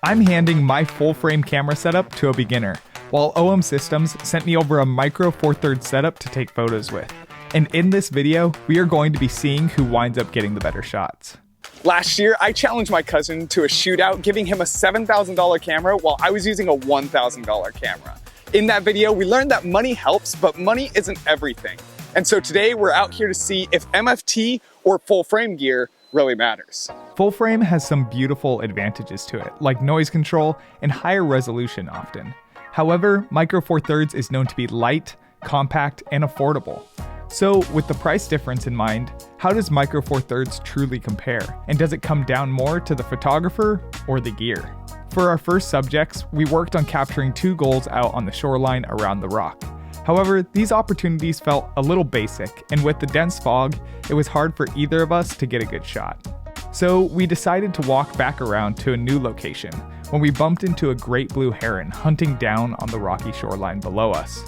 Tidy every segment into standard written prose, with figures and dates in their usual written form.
I'm handing my full-frame camera setup to a beginner, while OM Systems sent me over a Micro Four Thirds setup to take photos with. And in this video, we are going to be seeing who winds up getting the better shots. Last year, I challenged my cousin to a shootout, giving him a $7,000 camera while I was using a $1,000 camera. In that video, we learned that money helps, but money isn't everything. And so today we're out here to see if MFT or full frame gear really matters. Full frame has some beautiful advantages to it, like noise control and higher resolution often. However, Micro Four Thirds is known to be light, compact, and affordable. So with the price difference in mind, how does Micro Four Thirds truly compare? And does it come down more to the photographer or the gear? For our first subjects, we worked on capturing 2 goals out on the shoreline around the rock. However, these opportunities felt a little basic, and with the dense fog, it was hard for either of us to get a good shot. So we decided to walk back around to a new location, when we bumped into a great blue heron hunting down on the rocky shoreline below us.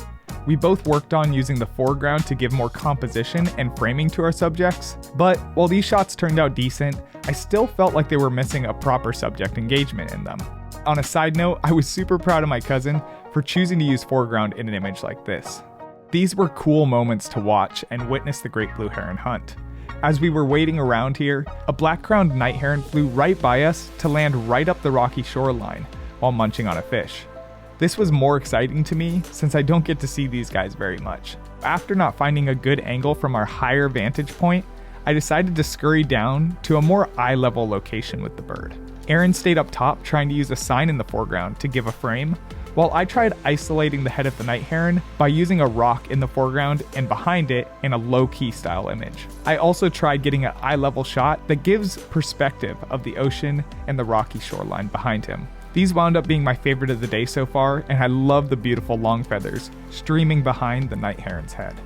We both worked on using the foreground to give more composition and framing to our subjects, but while these shots turned out decent, I still felt like they were missing a proper subject engagement in them. On a side note, I was super proud of my cousin for choosing to use foreground in an image like this. These were cool moments to watch and witness the great blue heron hunt. As we were waiting around here, a black-crowned night heron flew right by us to land right up the rocky shoreline while munching on a fish. This was more exciting to me since I don't get to see these guys very much. After not finding a good angle from our higher vantage point, I decided to scurry down to a more eye-level location with the bird. Aaron stayed up top trying to use a sign in the foreground to give a frame, while I tried isolating the head of the night heron by using a rock in the foreground and behind it in a low-key style image. I also tried getting an eye-level shot that gives perspective of the ocean and the rocky shoreline behind him. These wound up being my favorite of the day so far, and I love the beautiful long feathers streaming behind the night heron's head.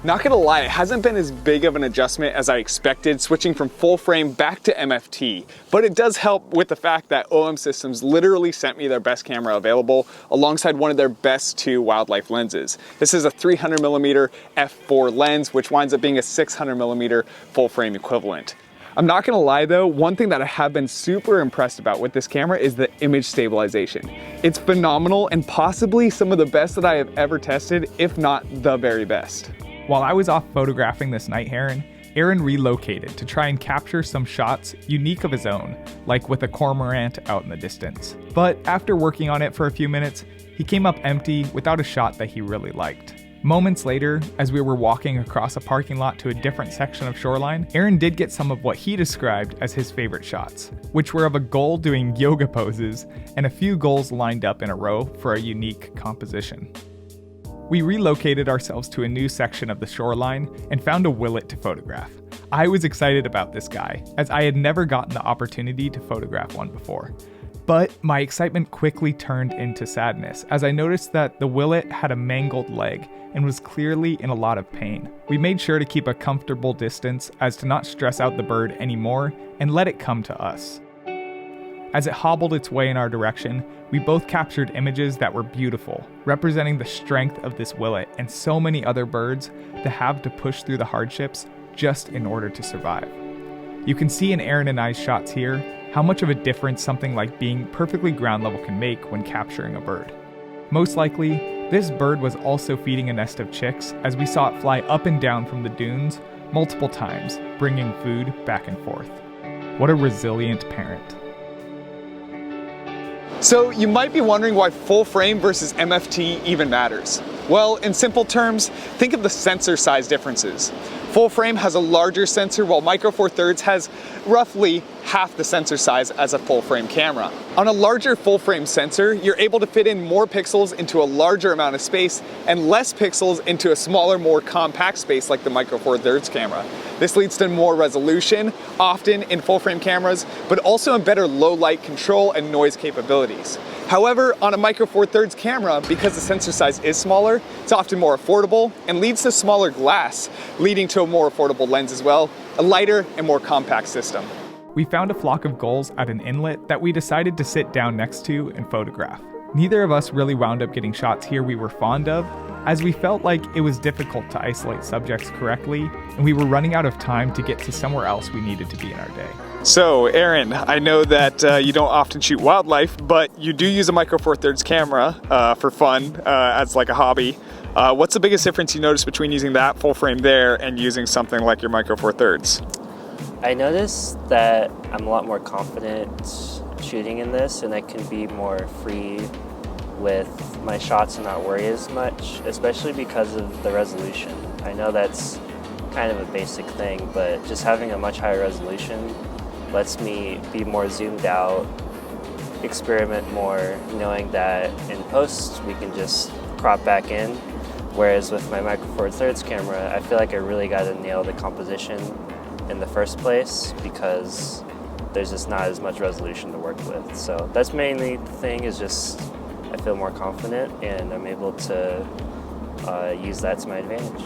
Not gonna lie, it hasn't been as big of an adjustment as I expected, switching from full frame back to MFT, but it does help with the fact that OM Systems literally sent me their best camera available alongside one of their best 2 wildlife lenses. This is a 300mm f4 lens, which winds up being a 600mm full frame equivalent. I'm not gonna lie though, one thing that I have been super impressed about with this camera is the image stabilization. It's phenomenal and possibly some of the best that I have ever tested, if not the very best. While I was off photographing this night heron, Aaron relocated to try and capture some shots unique of his own, like with a cormorant out in the distance. But after working on it for a few minutes, he came up empty without a shot that he really liked. Moments later, as we were walking across a parking lot to a different section of shoreline, Aaron did get some of what he described as his favorite shots, which were of a gull doing yoga poses and a few gulls lined up in a row for a unique composition. We relocated ourselves to a new section of the shoreline and found a willet to photograph. I was excited about this guy, as I had never gotten the opportunity to photograph one before. But my excitement quickly turned into sadness as I noticed that the willet had a mangled leg and was clearly in a lot of pain. We made sure to keep a comfortable distance as to not stress out the bird anymore and let it come to us. As it hobbled its way in our direction, we both captured images that were beautiful, representing the strength of this willet and so many other birds that have to push through the hardships just in order to survive. You can see in Aaron and I's shots here how much of a difference something like being perfectly ground level can make when capturing a bird. Most likely, this bird was also feeding a nest of chicks as we saw it fly up and down from the dunes multiple times, bringing food back and forth. What a resilient parent. So you might be wondering why full frame versus MFT even matters. Well, in simple terms, think of the sensor size differences. Full frame has a larger sensor while Micro Four Thirds has roughly half the sensor size as a full frame camera. On a larger full frame sensor, you're able to fit in more pixels into a larger amount of space and less pixels into a smaller, more compact space like the Micro Four Thirds camera. This leads to more resolution, often in full frame cameras, but also in better low light control and noise capabilities. However, on a Micro Four Thirds camera, because the sensor size is smaller, it's often more affordable and leads to smaller glass, leading to a more affordable lens as well, a lighter and more compact system. We found a flock of gulls at an inlet that we decided to sit down next to and photograph. Neither of us really wound up getting shots here we were fond of, as we felt like it was difficult to isolate subjects correctly, and we were running out of time to get to somewhere else we needed to be in our day. So, Aaron, I know that you don't often shoot wildlife, but you do use a Micro Four Thirds camera for fun, as like a hobby. What's the biggest difference you notice between using that full frame there and using something like your Micro Four Thirds? I noticed that I'm a lot more confident shooting in this, and I can be more free with my shots and not worry as much, especially because of the resolution. I know that's kind of a basic thing, but just having a much higher resolution lets me be more zoomed out, experiment more, knowing that in post we can just crop back in. Whereas with my Micro Four Thirds camera, I feel like I really got to nail the composition in the first place because there's just not as much resolution to work with. So that's mainly the thing, is just I feel more confident and I'm able to use that to my advantage.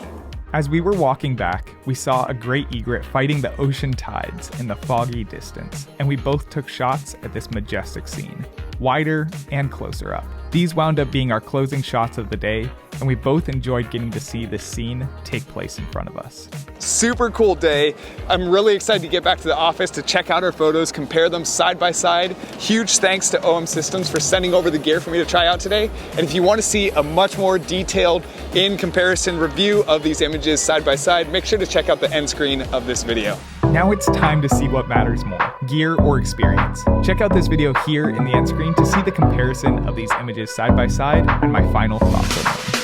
As we were walking back, we saw a great egret fighting the ocean tides in the foggy distance, and we both took shots at this majestic scene, wider and closer up. These wound up being our closing shots of the day, and we both enjoyed getting to see this scene take place in front of us. Super cool day. I'm really excited to get back to the office to check out our photos, compare them side by side. Huge thanks to OM Systems for sending over the gear for me to try out today. And if you want to see a much more detailed in comparison review of these images side by side, make sure to check out the end screen of this video. Now it's time to see what matters more, gear or experience. Check out this video here in the end screen to see the comparison of these images side by side and my final thoughts on them.